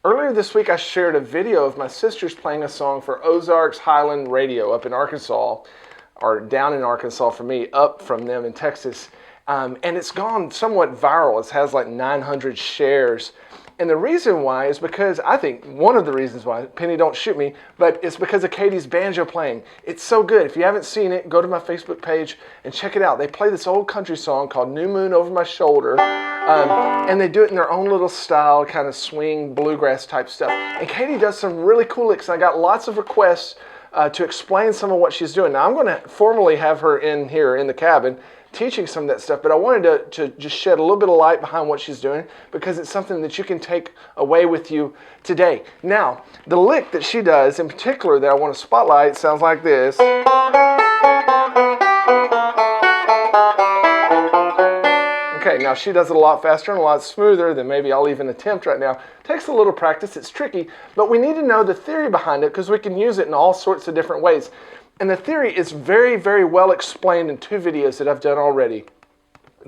Earlier this week, I shared a video of my sisters playing a song for Ozarks Highland Radio up in Arkansas, or down in Arkansas for me, up from them in Texas. And it's gone somewhat viral. It has like 900 shares. And the reason why is because, I think one of the reasons why, Penny, don't shoot me, but it's because of Katy's banjo playing. It's so good. If you haven't seen it, go to my Facebook page and check it out. They play this old country song called New Moon Over My Shoulder, and they do it in their own little style, kind of swing, bluegrass type stuff. And Katy does some really cool licks. I got lots of requests to explain some of what she's doing. Now, I'm going to formally have her in here in the cabin teaching some of that stuff, but I wanted to just shed a little bit of light behind what she's doing because it's something that you can take away with you today. Now, the lick that she does in particular that I want to spotlight sounds like this. Okay, now she does it a lot faster and a lot smoother than maybe I'll even attempt right now. It takes a little practice, it's tricky, but we need to know the theory behind it because we can use it in all sorts of different ways. And the theory is very, very well explained in 2 videos that I've done already.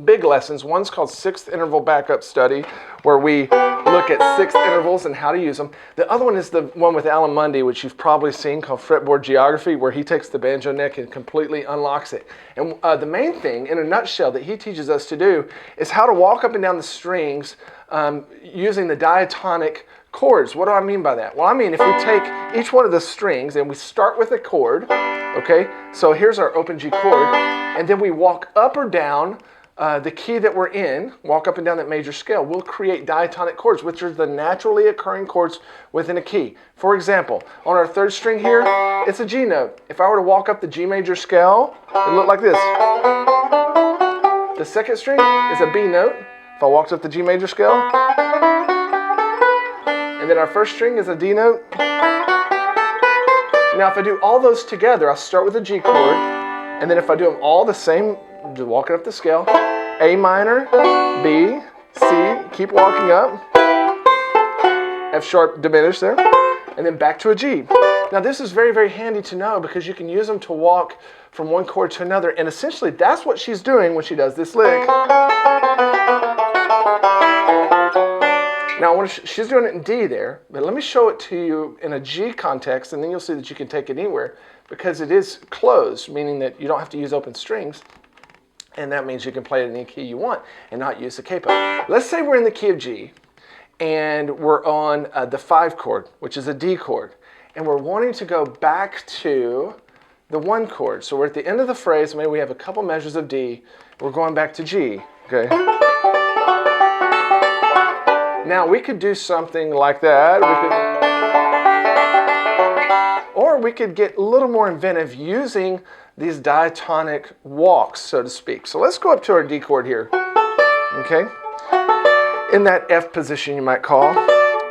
Big lessons. One's called 6th Interval Backup Study, where we look at 6th intervals and how to use them. The other one is the one with Alan Mundy, which you've probably seen, called Fretboard Geography, where he takes the banjo neck and completely unlocks it. And the main thing, in a nutshell, that he teaches us to do is how to walk up and down the strings using the diatonic chords. What do I mean by that? Well, I mean if we take each one of the strings and we start with a chord, okay? So here's our open G chord, and then we walk up or down the key that we're in, walk up and down that major scale. We'll create diatonic chords, which are the naturally occurring chords within a key. For example, on our 3rd string here, it's a G note. If I were to walk up the G major scale, it would look like this. The 2nd string is a B note. If I walked up the G major scale, and then our 1st string is a D note. Now if I do all those together, I'll start with a G chord, and then if I do them all the same, just walking up the scale, A minor, B, C, keep walking up, F sharp diminished there, and then back to a G. Now this is very, very handy to know because you can use them to walk from one chord to another, and essentially that's what she's doing when she does this lick. Now, she's doing it in D there, but let me show it to you in a G context, and then you'll see that you can take it anywhere because it is closed, meaning that you don't have to use open strings, and that means you can play it in any key you want and not use the capo. Let's say we're in the key of G, and we're on the 5 chord, which is a D chord, and we're wanting to go back to the 1 chord. So we're at the end of the phrase, maybe we have a couple measures of D, we're going back to G, okay? Now we could do something like that, or we could get a little more inventive using these diatonic walks, so to speak. So let's go up to our D chord here, okay? In that F position you might call.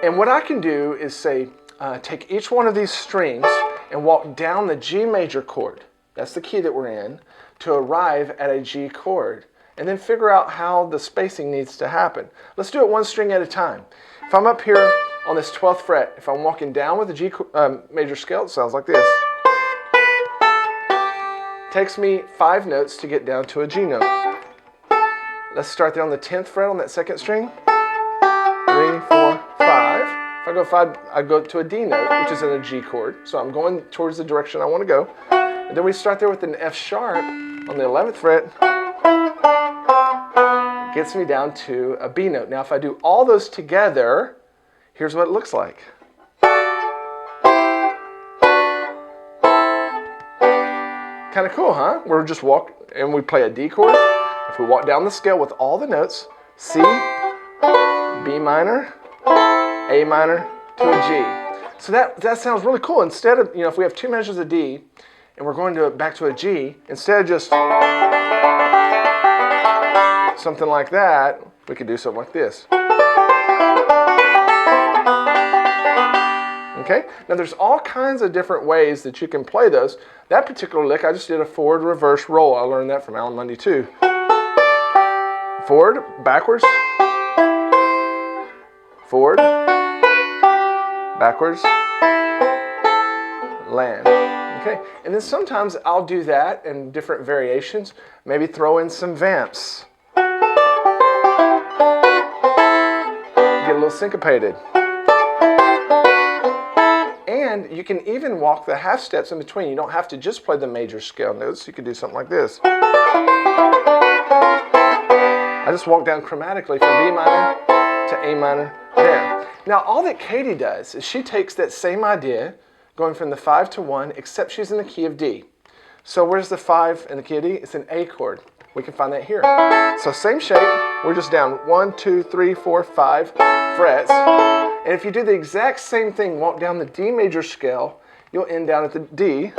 And what I can do is say, take each one of these strings and walk down the G major chord, that's the key that we're in, to arrive at a G chord. And then figure out how the spacing needs to happen. Let's do it one string at a time. If I'm up here on this 12th fret, if I'm walking down with the G major scale, it sounds like this. Takes me 5 notes to get down to a G note. Let's start there on the 10th fret on that 2nd string. 3, 4, 5. If I go 5, I go to a D note, which is in a G chord. So I'm going towards the direction I want to go. And then we start there with an F sharp on the 11th fret. Gets me down to a B note. Now if I do all those together, here's what it looks like. Kind of cool, huh? We're just walk and we play a D chord. If we walk down the scale with all the notes, C, B minor, A minor to a G. So that sounds really cool. Instead of, if we have 2 measures of D and we're going back to a G, instead of just something like that, we could do something like this. Okay? Now there's all kinds of different ways that you can play those. That particular lick, I just did a forward, reverse, roll. I learned that from Alan Mundy too. Forward, backwards, forward, backwards, land. Okay? And then sometimes I'll do that in different variations. Maybe throw in some vamps. Get a little syncopated. And you can even walk the half steps in between. You don't have to just play the major scale notes. You could do something like this. I just walk down chromatically from B minor to A minor there. Now all that Katy does is she takes that same idea, going from the 5 to 1, except she's in the key of D. So where's the 5 in the key of D? It's an A chord. We can find that here. So same shape, we're just down 1, 2, 3, 4, 5 frets. And if you do the exact same thing, walk down the D major scale, you'll end down at the D.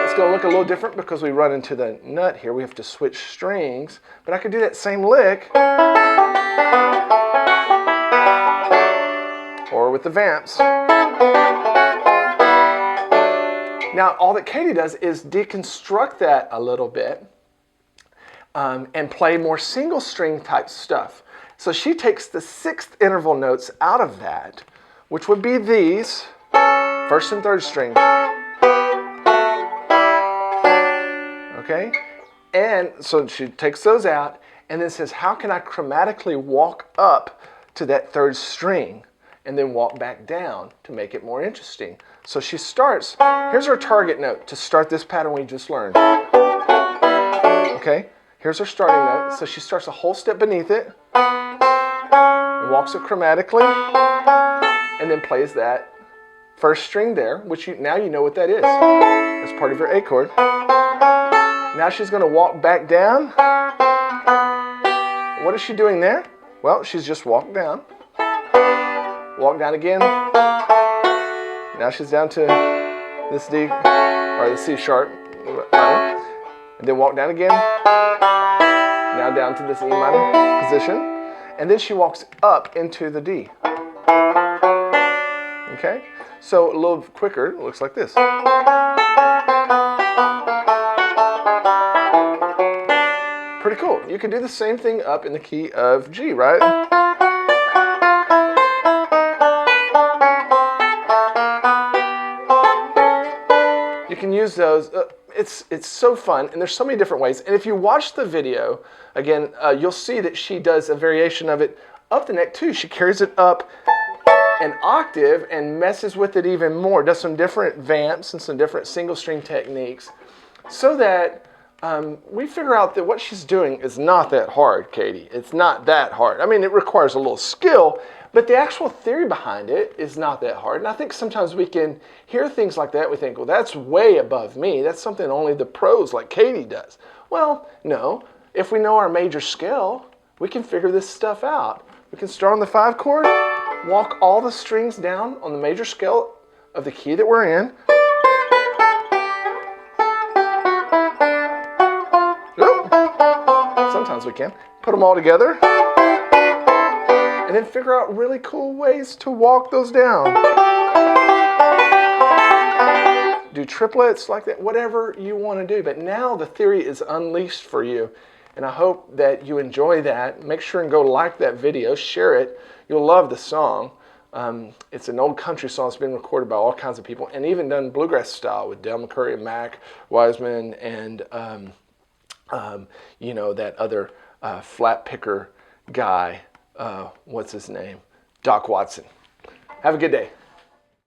It's going to look a little different because we run into the nut here. We have to switch strings. But I could do that same lick, or with the vamps. Now, all that Katy does is deconstruct that a little bit and play more single string type stuff. So she takes the 6th interval notes out of that, which would be these, 1st and 3rd string. Okay? And so she takes those out and then says, how can I chromatically walk up to that 3rd string and then walk back down to make it more interesting? So she starts, here's her target note to start this pattern we just learned. Okay, here's her starting note. So she starts a whole step beneath it, and walks it chromatically, and then plays that 1st string there, which now you know what that is. That's part of your A chord. Now she's going to walk back down. What is she doing there? Well, she's just walked down. Walk down again. Now she's down to this D, or the C sharp minor, and then walk down again. Now down to this E minor position, and then she walks up into the D. Okay, so a little quicker, it looks like this. Pretty cool. You can do the same thing up in the key of G, right? You can use those. It's so fun, and there's so many different ways. And if you watch the video, again, you'll see that she does a variation of it up the neck too. She carries it up an octave and messes with it even more. Does some different vamps and some different single string techniques, so that we figure out that what she's doing is not that hard, Katy. It's not that hard. I mean, it requires a little skill, but the actual theory behind it is not that hard. And I think sometimes we can hear things like that. We think, well, that's way above me. That's something only the pros like Katy does. Well, no. If we know our major scale, we can figure this stuff out. We can start on the 5 chord, walk all the strings down on the major scale of the key that we're in. Sometimes we can. Put them all together. And then figure out really cool ways to walk those down. Do triplets like that, whatever you want to do. But now the theory is unleashed for you. And I hope that you enjoy that. Make sure and go like that video, share it. You'll love the song. It's an old country song. It's been recorded by all kinds of people, and even done bluegrass style with Del McCoury and Mac Wiseman and you know, that other flat picker guy. What's his name? Doc Watson. Have a good day.